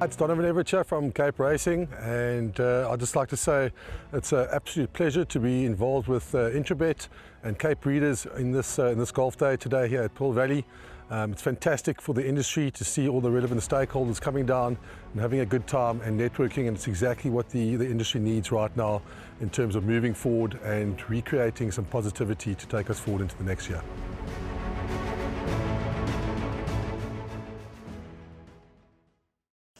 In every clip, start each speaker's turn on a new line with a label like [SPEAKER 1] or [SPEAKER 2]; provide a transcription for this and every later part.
[SPEAKER 1] It's Donovan Evercher from Cape Racing, and I'd just like to say it's an absolute pleasure to be involved with Intrabet and Cape Breeders in this golf day today here at Pearl Valley. It's fantastic for the industry to see all the relevant stakeholders coming down and having a good time and networking, and it's exactly what the industry needs right now in terms of moving forward and recreating some positivity to take us forward into the next year.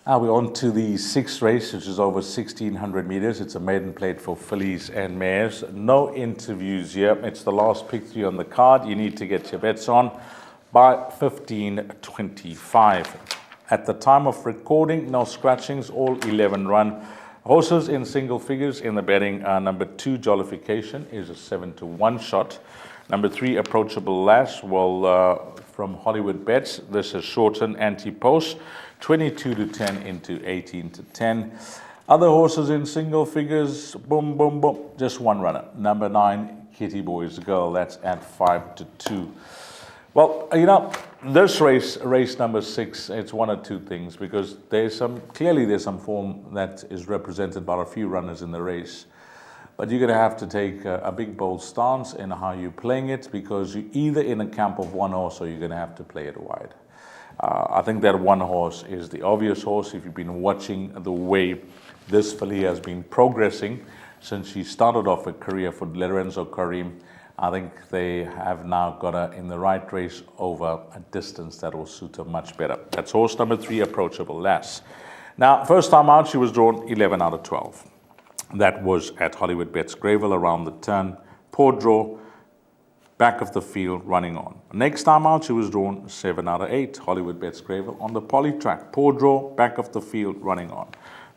[SPEAKER 2] We're on to the sixth race, which is over 1,600 meters. It's a maiden plate for fillies and mares. No interviews here. It's the last pick 3 on the card. You need to get your bets on by 15:25. At the time of recording, no scratchings, all 11 run. Horses in single figures in the betting. Number 2, Jollification, is a 7-1 shot. Number 3, Approachable Lass, from Hollywoodbets. This is Shorten Anti-Post, 22-10 into 18-10. Other horses in single figures, boom, boom, boom, just one runner. Number 9, Kitty Boy's Girl, that's at 5-2. Well, you know, this race number 6, it's one or two things, because clearly there's some form that is represented by a few runners in the race. But you're going to have to take a big, bold stance in how you're playing it, because you're either in a camp of one horse or you're going to have to play it wide. I think that one horse is the obvious horse. If you've been watching the way this filly has been progressing since she started off a career for Lorenzo Karim, I think they have now got her in the right race over a distance that will suit her much better. That's horse number 3, Approachable Lass. Now, first time out, she was drawn 11 out of 12. That was at Hollywoodbets Greyville around the turn. Poor draw, back of the field, running on. Next time out, she was drawn 7 out of 8. Hollywoodbets Greyville on the poly track. Poor draw, back of the field, running on.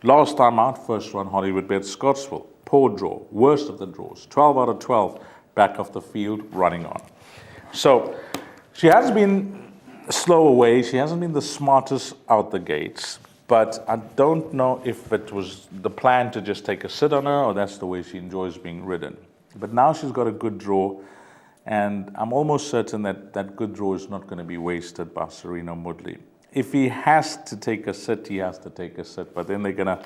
[SPEAKER 2] Last time out, first run, Hollywoodbets Scottsville. Poor draw, worst of the draws. 12 out of 12, back of the field, running on. So she has been slow away. She hasn't been the smartest out the gates. But I don't know if it was the plan to just take a sit on her, or that's the way she enjoys being ridden. But now she's got a good draw, and I'm almost certain that that good draw is not going to be wasted by Sereno Moodley. If he has to take a sit, he has to take a sit. But then they're gonna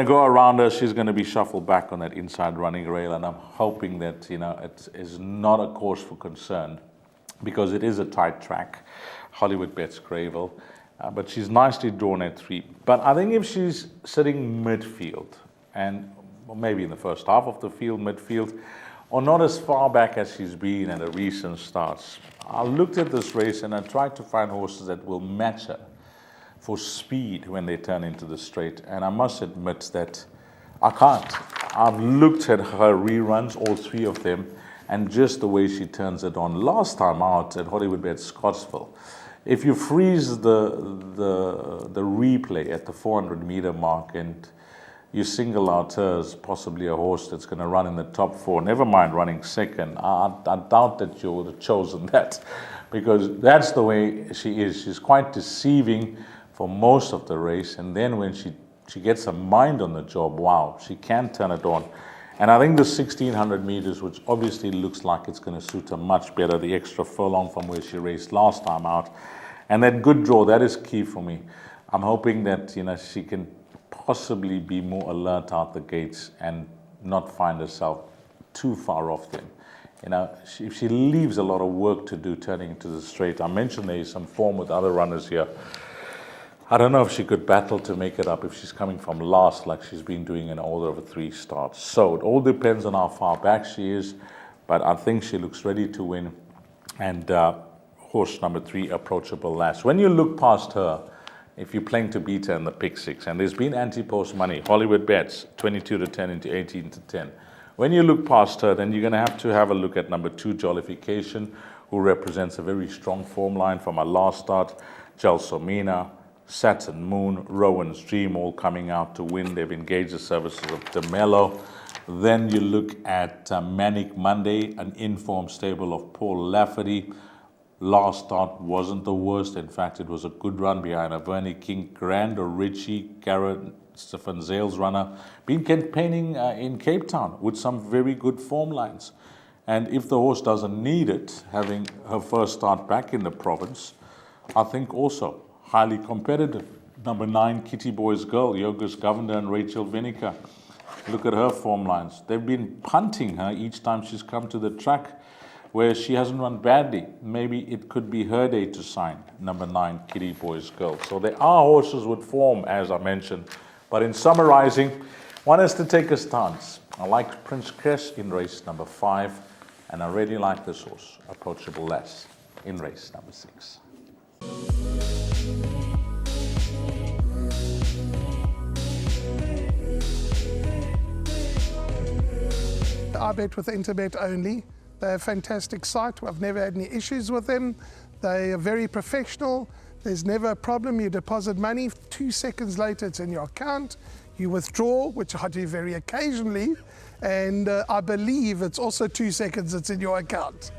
[SPEAKER 2] go around her. She's going to be shuffled back on that inside running rail, and I'm hoping that it is not a cause for concern, because it is a tight track, Hollywoodbets Greyville. But she's nicely drawn at 3. But I think if she's sitting midfield, and maybe in the first half of the field, midfield, or not as far back as she's been at her recent starts, I looked at this race and I tried to find horses that will match her for speed when they turn into the straight. And I must admit that I can't. I've looked at her reruns, all 3 of them, and just the way she turns it on. Last time out at Hollywoodbets Scottsville, if you freeze the replay at the 400-meter mark and you single out her as possibly a horse that's going to run in the top 4, never mind running second, I doubt that you would have chosen that, because that's the way she is. She's quite deceiving for most of the race, and then when she gets her mind on the job, wow, she can turn it on. And I think the 1,600 meters, which obviously looks like it's going to suit her much better, the extra furlong from where she raced last time out, and that good draw, that is key for me. I'm hoping that she can possibly be more alert out the gates and not find herself too far off them. If she leaves a lot of work to do turning into the straight, I mentioned there is some form with other runners here. I don't know if she could battle to make it up if she's coming from last like she's been doing in all over 3 starts. So it all depends on how far back she is, but I think she looks ready to win. And horse number 3, Approachable Lass. When you look past her, if you're playing to beat her in the pick 6, and there's been anti-post money, Hollywoodbets 22-10 into 18-10. When you look past her, then you're going to have a look at number 2, Jollification, who represents a very strong form line from our last start. Gelsomina, Saturn Moon, Rowan's Dream, all coming out to win. They've engaged the services of DeMello. Then you look at Manic Monday, an informed stable of Paul Lafferty. Last start wasn't the worst. In fact, it was a good run behind a Vernie King, Grand or Richie, Garrett, Stefan Zales runner. Been campaigning in Cape Town with some very good form lines. And if the horse doesn't need it, having her first start back in the province, I think also highly competitive. Number 9, Kitty Boys Girl, Yogus Governor and Rachel Vinica. Look at her form lines. They've been punting her each time she's come to the track where she hasn't run badly. Maybe it could be her day to sign. Number 9, Kitty Boys Girl. So there are horses with form, as I mentioned. But in summarizing, one has to take a stance. I like Prince Cress in race number 5, and I really like this horse, Approachable Lass, in race number 6.
[SPEAKER 3] I bet with Interbet only. They're a fantastic site. I've never had any issues with them. They are very professional. There's never a problem. You deposit money, 2 seconds later it's in your account. You withdraw, which I do very occasionally, and I believe it's also 2 seconds it's in your account.